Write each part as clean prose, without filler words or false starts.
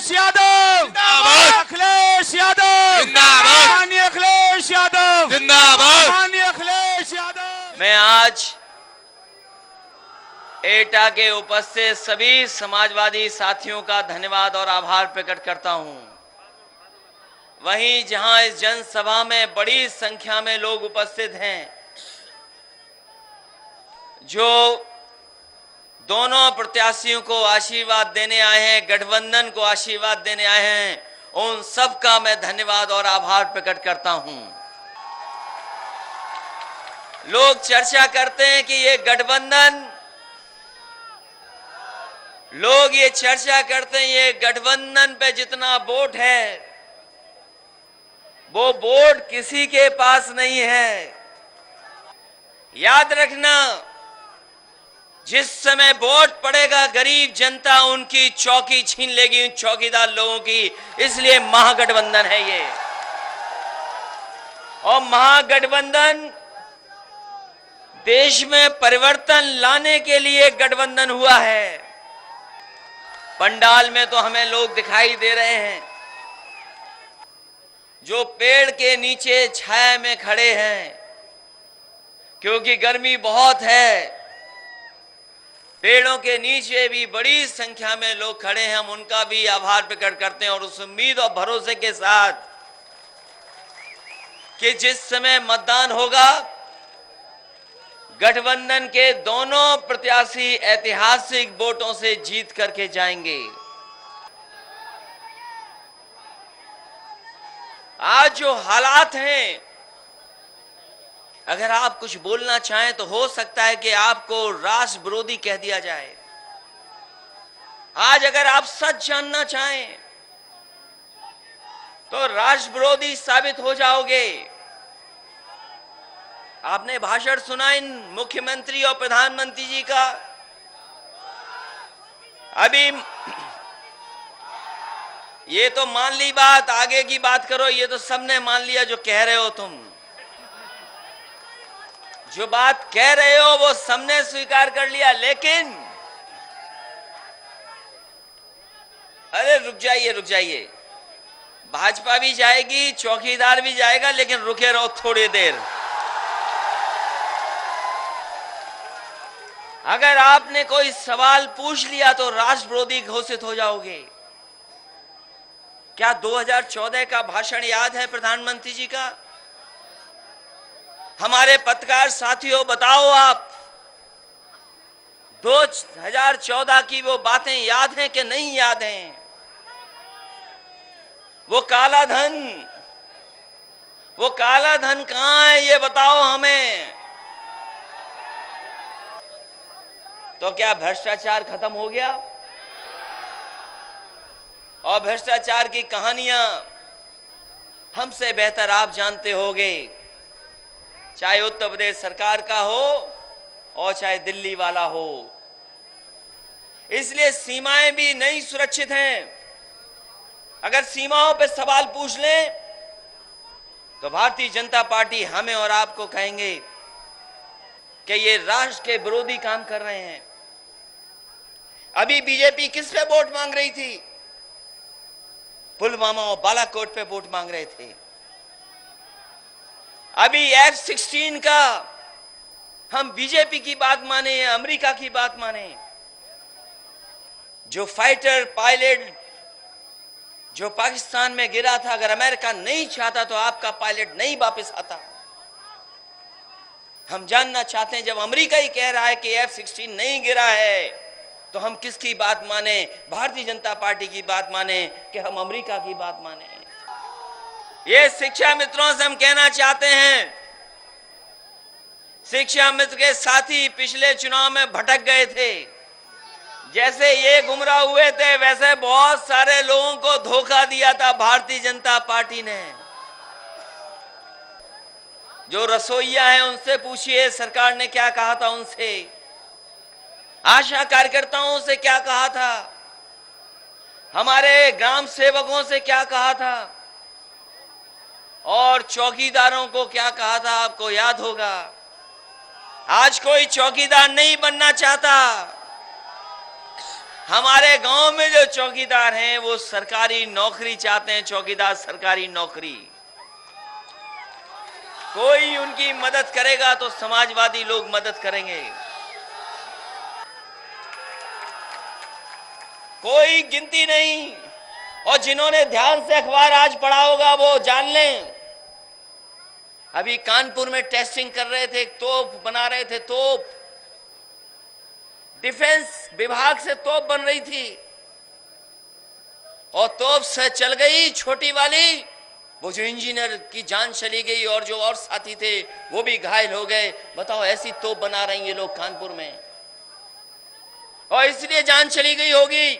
अखिलेश यादव जिंदाबाद। अखिलेश यादव जिंदाबाद। माननीय अखिलेश यादव जिंदाबाद। माननीय अखिलेश यादव। मैं आज एटा के उपस्थित सभी समाजवादी साथियों का धन्यवाद और आभार प्रकट करता हूं। वहीं जहां इस जनसभा में बड़ी संख्या में लोग उपस्थित हैं, जो दोनों प्रत्याशियों को आशीर्वाद देने आए हैं, गठबंधन को आशीर्वाद देने आए हैं, उन सब का मैं धन्यवाद और आभार प्रकट करता हूं। लोग चर्चा करते हैं कि ये गठबंधन, लोग ये चर्चा करते हैं ये गठबंधन पे जितना वोट है वो वोट किसी के पास नहीं है। याद रखना, जिस समय वोट पड़ेगा गरीब जनता उनकी चौकी छीन लेगी, उन चौकीदार लोगों की। इसलिए महागठबंधन है ये। और महागठबंधन देश में परिवर्तन लाने के लिए गठबंधन हुआ है। पंडाल में तो हमें लोग दिखाई दे रहे हैं जो पेड़ के नीचे छाया में खड़े हैं, क्योंकि गर्मी बहुत है। पेड़ों के नीचे भी बड़ी संख्या में लोग खड़े हैं। हम उनका भी आभार प्रकट करते हैं और उस उम्मीद और भरोसे के साथ कि जिस समय मतदान होगा गठबंधन के दोनों प्रत्याशी ऐतिहासिक वोटों से जीत करके जाएंगे। आज जो हालात हैं, अगर आप कुछ बोलना चाहें तो हो सकता है कि आपको राष्ट्र विरोधी कह दिया जाए। आज अगर आप सच जानना चाहें तो राष्ट्र विरोधी साबित हो जाओगे। आपने भाषण सुना इन मुख्यमंत्री और प्रधानमंत्री जी का। अभी ये तो मान ली बात, आगे की बात करो। ये तो सबने मान लिया जो कह रहे हो तुम। जो बात कह रहे हो वो सबने स्वीकार कर लिया, लेकिन अरे रुक जाइए, रुक जाइए। भाजपा भी जाएगी, चौकीदार भी जाएगा, लेकिन रुके रहो थोड़ी देर। अगर आपने कोई सवाल पूछ लिया तो राष्ट्र विरोधी घोषित हो जाओगे। क्या 2014 का भाषण याद है प्रधानमंत्री जी का? हमारे पत्रकार साथियों बताओ, आप 2014 की वो बातें याद हैं कि नहीं याद हैं? वो काला धन कहां है ये बताओ हमें। तो क्या भ्रष्टाचार खत्म हो गया? और भ्रष्टाचार की कहानियां हमसे बेहतर आप जानते होंगे, चाहे उत्तर प्रदेश सरकार का हो और चाहे दिल्ली वाला हो। इसलिए सीमाएं भी नहीं सुरक्षित हैं। अगर सीमाओं पे सवाल पूछ लें तो भारतीय जनता पार्टी हमें और आपको कहेंगे कि ये राष्ट्र के विरोधी काम कर रहे हैं। अभी बीजेपी किस पे वोट मांग रही थी? पुलवामा और बालाकोट पे वोट मांग रहे थे। अभी F-16 का हम बीजेपी की बात माने या अमेरिका की बात माने? जो फाइटर पायलट जो पाकिस्तान में गिरा था, अगर अमेरिका नहीं चाहता तो आपका पायलट नहीं वापस आता। हम जानना चाहते हैं, जब अमेरिका ही कह रहा है कि F-16 नहीं गिरा है तो हम किसकी बात माने? भारतीय जनता पार्टी की बात माने कि हम अमेरिका की बात माने? ये शिक्षा मित्रों से हम कहना चाहते हैं, शिक्षा मित्र के साथी पिछले चुनाव में भटक गए थे। जैसे ये गुमराह हुए थे वैसे बहुत सारे लोगों को धोखा दिया था भारतीय जनता पार्टी ने। जो रसोइया हैं उनसे पूछिए सरकार ने क्या कहा था उनसे, आशा कार्यकर्ताओं से क्या कहा था, हमारे ग्राम सेवकों से क्या कहा था और चौकीदारों को क्या कहा था। आपको याद होगा। आज कोई चौकीदार नहीं बनना चाहता। हमारे गांव में जो चौकीदार हैं वो सरकारी नौकरी चाहते हैं, चौकीदार सरकारी नौकरी। कोई उनकी मदद करेगा तो समाजवादी लोग मदद करेंगे, कोई गिनती नहीं। और जिन्होंने ध्यान से अखबार आज पढ़ा होगा वो जान लें, अभी कानपुर में टेस्टिंग कर रहे थे, तोप बना रहे थे, तोप डिफेंस विभाग से तोप बन रही थी और तोप से चल गई छोटी वाली, वो जो इंजीनियर की जान चली गई और जो और साथी थे वो भी घायल हो गए। बताओ, ऐसी तोप बना रहे हैं ये लोग कानपुर में, और इसलिए जान चली गई होगी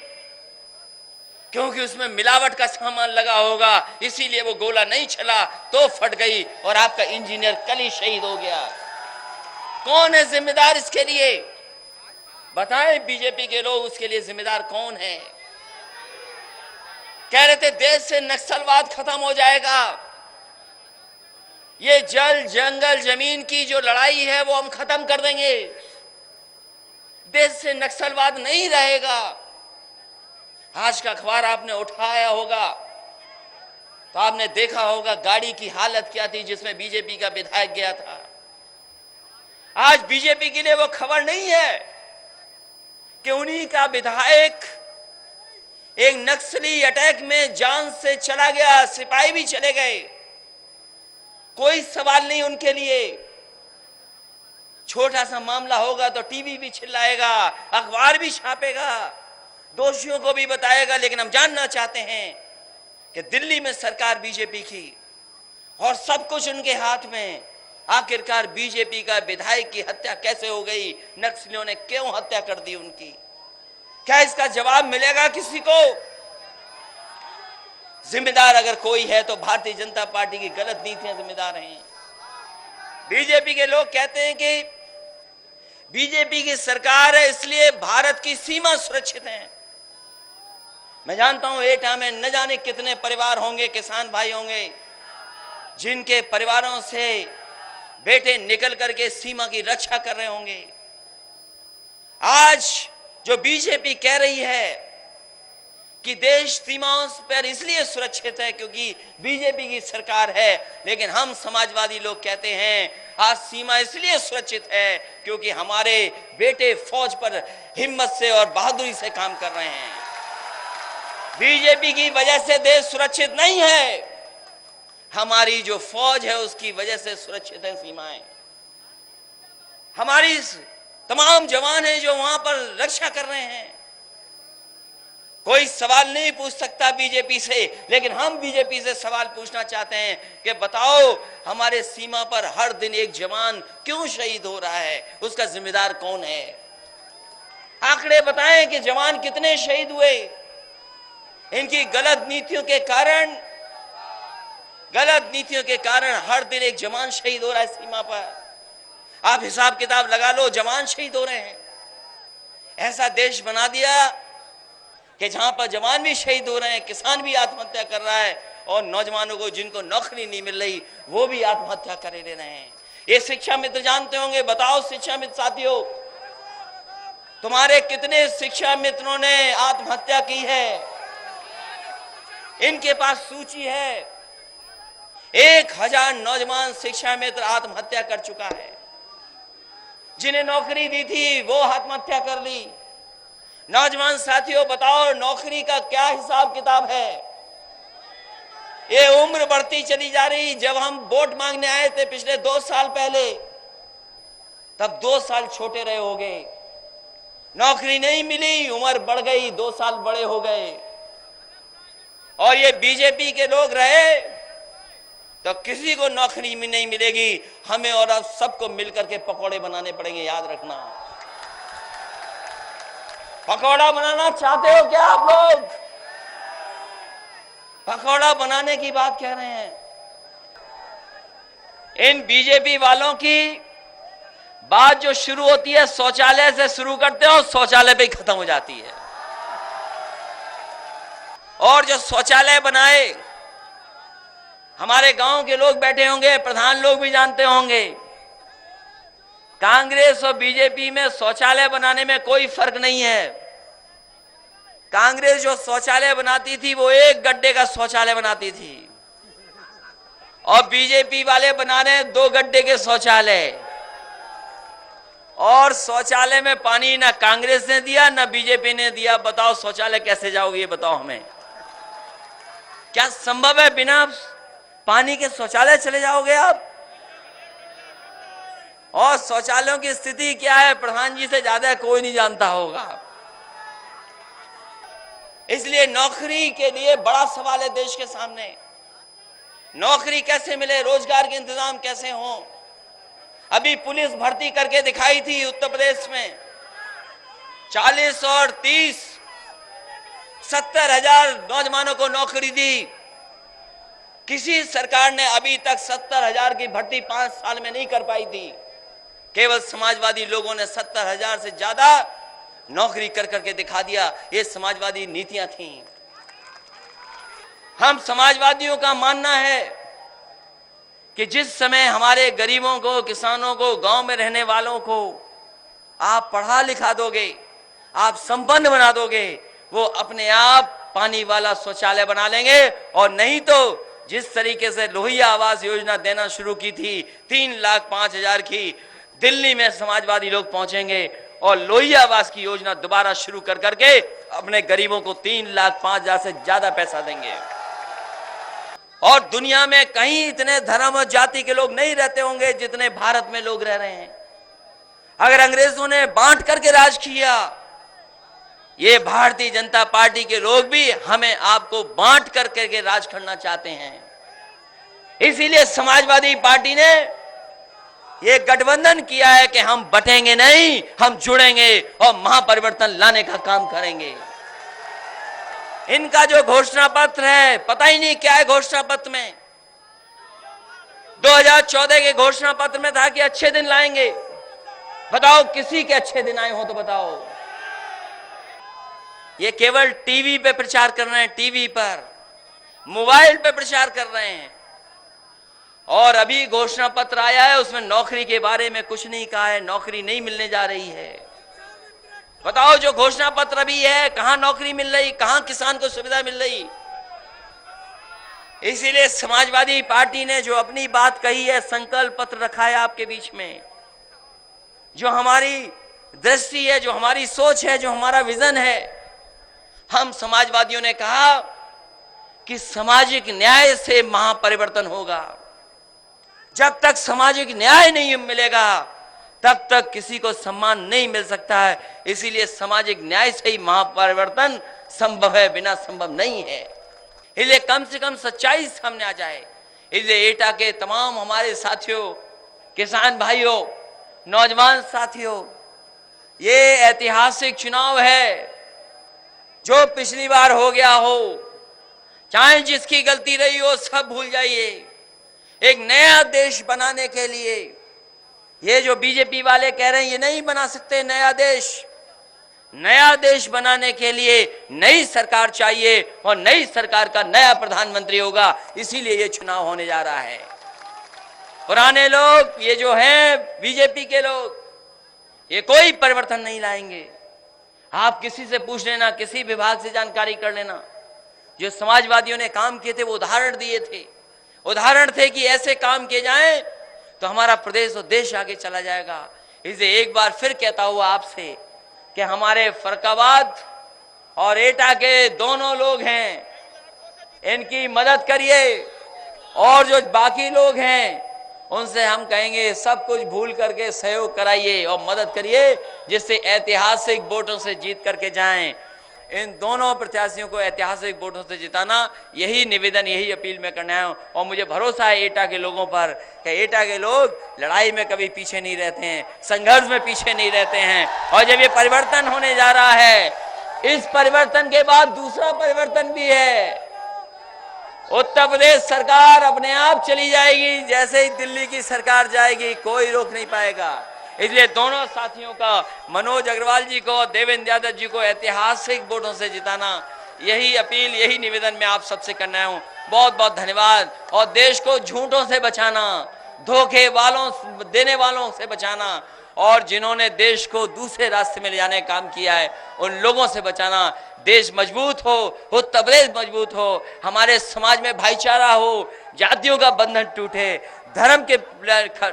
क्योंकि उसमें मिलावट का सामान लगा होगा, इसीलिए वो गोला नहीं चला, तो फट गई और आपका इंजीनियर कल ही शहीद हो गया। कौन है जिम्मेदार इसके लिए? बताएं बीजेपी के लोग, उसके लिए जिम्मेदार कौन है? कह रहे थे देश से नक्सलवाद खत्म हो जाएगा, ये जल जंगल जमीन की जो लड़ाई है वो हम खत्म कर देंगे, देश से नक्सलवाद नहीं रहेगा। आज का अखबार आपने उठाया होगा तो आपने देखा होगा गाड़ी की हालत क्या थी जिसमें बीजेपी का विधायक गया था। आज बीजेपी के लिए वो खबर नहीं है कि उन्हीं का विधायक एक नक्सली अटैक में जान से चला गया, सिपाही भी चले गए, कोई सवाल नहीं उनके लिए। छोटा सा मामला होगा तो टीवी भी चिल्लाएगा, अखबार भी छापेगा, दोषियों को भी बताएगा, लेकिन हम जानना चाहते हैं कि दिल्ली में सरकार बीजेपी की और सब कुछ उनके हाथ में, आखिरकार बीजेपी का विधायक की हत्या कैसे हो गई, नक्सलियों ने क्यों हत्या कर दी उनकी? क्या इसका जवाब मिलेगा किसी को? जिम्मेदार अगर कोई है तो भारतीय जनता पार्टी की गलत नीतियां जिम्मेदार हैं। बीजेपी के लोग कहते हैं कि बीजेपी की सरकार है इसलिए भारत की सीमा सुरक्षित है। मैं जानता हूं एटा में न जाने कितने परिवार होंगे, किसान भाई होंगे, जिनके परिवारों से बेटे निकल करके सीमा की रक्षा कर रहे होंगे। आज जो बीजेपी कह रही है कि देश सीमाओं पर इसलिए सुरक्षित है क्योंकि बीजेपी की सरकार है, लेकिन हम समाजवादी लोग कहते हैं आज सीमा इसलिए सुरक्षित है क्योंकि हमारे बेटे फौज पर हिम्मत से और बहादुरी से काम कर रहे हैं। बीजेपी की वजह से देश सुरक्षित नहीं है, हमारी जो फौज है उसकी वजह से सुरक्षित है सीमाएं। हमारी तमाम जवान हैं जो वहां पर रक्षा कर रहे हैं। कोई सवाल नहीं पूछ सकता बीजेपी से, लेकिन हम बीजेपी से सवाल पूछना चाहते हैं कि बताओ हमारे सीमा पर हर दिन एक जवान क्यों शहीद हो रहा है, उसका जिम्मेदार कौन है? आंकड़े बताएं कि जवान कितने शहीद हुए। इनकी गलत नीतियों के कारण हर दिन एक जवान शहीद हो रहा है सीमा पर। आप हिसाब किताब लगा लो, जवान शहीद हो रहे हैं। ऐसा देश बना दिया कि जहां पर जवान भी शहीद हो रहे हैं, किसान भी आत्महत्या कर रहा है और नौजवानों को जिनको नौकरी नहीं मिल रही वो भी आत्महत्या कर ले रहे हैं। ये शिक्षा मित्र जानते होंगे, बताओ शिक्षा मित्र साथियों, तुम्हारे कितने शिक्षा मित्रों ने आत्महत्या की है? इनके पास सूची है। 1000 नौजवान शिक्षा मित्र आत्महत्या कर चुका है। जिन्हें नौकरी दी थी वो आत्महत्या कर ली। नौजवान साथियों बताओ नौकरी का क्या हिसाब किताब है? ये उम्र बढ़ती चली जा रही। जब हम वोट मांगने आए थे पिछले 2 साल पहले, तब 2 साल छोटे रहे हो गए, नौकरी नहीं मिली, उम्र बढ़ गई, 2 साल बड़े हो गए। और ये बीजेपी के लोग रहे तो किसी को नौकरी में नहीं मिलेगी, हमें और अब सबको मिलकर के पकौड़े बनाने पड़ेंगे, याद रखना। पकौड़ा बनाना चाहते हो क्या आप लोग? पकौड़ा बनाने की बात कह रहे हैं। इन बीजेपी वालों की बात जो शुरू होती है शौचालय से शुरू करते हो, शौचालय पे ही खत्म हो जाती है। और जो शौचालय बनाए, हमारे गांव के लोग बैठे होंगे, प्रधान लोग भी जानते होंगे, कांग्रेस और बीजेपी में शौचालय बनाने में कोई फर्क नहीं है। कांग्रेस जो शौचालय बनाती थी वो एक गड्ढे का शौचालय बनाती थी, और बीजेपी वाले बना रहे हैं 2 गड्ढे के शौचालय। और शौचालय में पानी ना कांग्रेस ने दिया ना बीजेपी ने दिया। बताओ शौचालय कैसे जाओगे, ये बताओ हमें। क्या संभव है बिना पानी के शौचालय चले जाओगे आप? और शौचालयों की स्थिति क्या है, प्रधान जी से ज्यादा कोई नहीं जानता होगा। इसलिए नौकरी के लिए बड़ा सवाल है देश के सामने। नौकरी कैसे मिले, रोजगार के इंतजाम कैसे हो। अभी पुलिस भर्ती करके दिखाई थी उत्तर प्रदेश में, 40 और 30 70,000 नौजवानों को नौकरी दी। किसी सरकार ने अभी तक 70,000 की भर्ती 5 साल में नहीं कर पाई थी। केवल समाजवादी लोगों ने 70,000 से ज्यादा नौकरी कर करके दिखा दिया। ये समाजवादी नीतियां थीं। हम समाजवादियों का मानना है कि जिस समय हमारे गरीबों को, किसानों को, गांव में रहने वालों को आप पढ़ा लिखा दोगे, आप संपन्न बना दोगे, वो अपने आप पानी वाला शौचालय बना लेंगे। और नहीं तो जिस तरीके से लोहिया आवास योजना देना शुरू की थी 3,05,000 की, दिल्ली में समाजवादी लोग पहुंचेंगे और लोहिया आवास की योजना दोबारा शुरू कर करके अपने गरीबों को 3,05,000 से ज्यादा पैसा देंगे। और दुनिया में कहीं इतने धर्म और जाति के लोग नहीं रहते होंगे जितने भारत में लोग रह रहे हैं। अगर अंग्रेजों ने बांट करके राज किया, ये भारतीय जनता पार्टी के लोग भी हमें आपको बांट करके राज करना चाहते हैं। इसीलिए समाजवादी पार्टी ने ये गठबंधन किया है कि हम बटेंगे नहीं, हम जुड़ेंगे और महापरिवर्तन लाने का काम करेंगे। इनका जो घोषणा पत्र है, पता ही नहीं क्या है घोषणा पत्र में। 2014 के घोषणा पत्र में था कि अच्छे दिन लाएंगे। बताओ किसी के अच्छे दिन आए हो तो बताओ। ये केवल टीवी पे प्रचार कर रहे हैं, टीवी पर, मोबाइल पे प्रचार कर रहे हैं। और अभी घोषणा पत्र आया है, उसमें नौकरी के बारे में कुछ नहीं कहा है। नौकरी नहीं मिलने जा रही है। बताओ जो घोषणा पत्र अभी है, कहां नौकरी मिल रही, कहां किसान को सुविधा मिल रही। इसीलिए समाजवादी पार्टी ने जो अपनी बात कही है, संकल्प पत्र रखा है आपके बीच में। जो हमारी दृष्टि है, जो हमारी सोच है, जो हमारा विजन है, हम समाजवादियों ने कहा कि सामाजिक न्याय से महापरिवर्तन होगा। जब तक सामाजिक न्याय नहीं मिलेगा तब तक किसी को सम्मान नहीं मिल सकता है। इसीलिए सामाजिक न्याय से ही महापरिवर्तन संभव है, बिना संभव नहीं है। इसलिए कम से कम सच्चाई सामने आ जाए। इसलिए एटा के तमाम हमारे साथियों, किसान भाइयों, नौजवान साथियों, ये ऐतिहासिक चुनाव है। जो पिछली बार हो गया हो, चाहे जिसकी गलती रही हो, सब भूल जाइए। एक नया देश बनाने के लिए ये जो बीजेपी वाले कह रहे हैं ये नहीं बना सकते नया देश। नया देश बनाने के लिए नई सरकार चाहिए और नई सरकार का नया प्रधानमंत्री होगा। इसीलिए ये चुनाव होने जा रहा है। पुराने लोग, ये जो हैं बीजेपी के लोग, ये कोई परिवर्तन नहीं लाएंगे। आप किसी से पूछ लेना, किसी विभाग से जानकारी कर लेना। जो समाजवादियों ने काम किए थे वो उदाहरण दिए थे, उदाहरण थे कि ऐसे काम किए जाएं तो हमारा प्रदेश और देश आगे चला जाएगा। इसलिए एक बार फिर कहता हुआ आपसे कि हमारे फरकाबाद और एटा के दोनों लोग हैं, इनकी मदद करिए। और जो बाकी लोग हैं उनसे हम कहेंगे सब कुछ भूल करके सहयोग कराइए और मदद करिए, जिससे ऐतिहासिक वोटों से जीत करके जाएं। इन दोनों प्रत्याशियों को ऐतिहासिक वोटों से जिताना, यही निवेदन, यही अपील मैं करना है। और मुझे भरोसा है एटा के लोगों पर कि एटा के लोग लड़ाई में कभी पीछे नहीं रहते हैं, संघर्ष में पीछे नहीं रहते हैं। और जब ये परिवर्तन होने जा रहा है, इस परिवर्तन के बाद दूसरा परिवर्तन भी है। उत्तर प्रदेश सरकार अपने आप चली जाएगी, जैसे ही दिल्ली की सरकार जाएगी, कोई रोक नहीं पाएगा। इसलिए दोनों साथियों का, मनोज अग्रवाल जी को और देवेंद्र यादव जी को ऐतिहासिक वोटों से जिताना, यही अपील, यही निवेदन मैं आप सबसे करना हूं। बहुत बहुत धन्यवाद। और देश को झूठों से बचाना, धोखे वालों, देने वालों से बचाना, और जिन्होंने देश को दूसरे रास्ते में ले जाने का काम किया है उन लोगों से बचाना। देश मजबूत हो तबले मजबूत हो, हमारे समाज में भाईचारा हो, जातियों का बंधन टूटे, धर्म के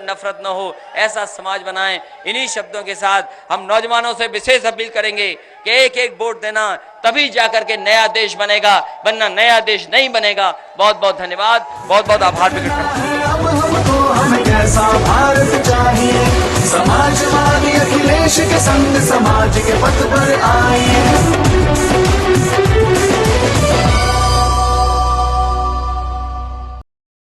नफरत न हो, ऐसा समाज बनाएं। इन्हीं शब्दों के साथ हम नौजवानों से विशेष अपील करेंगे कि एक एक वोट देना, तभी जाकर के नया देश बनेगा, वरना नया देश नहीं बनेगा। बहुत बहुत धन्यवाद, बहुत बहुत आभार प्रकट करता हूं। हमें कैसा भारत चाहिए, समाजवादी अखिलेश के संग समाज के पथ पर आए।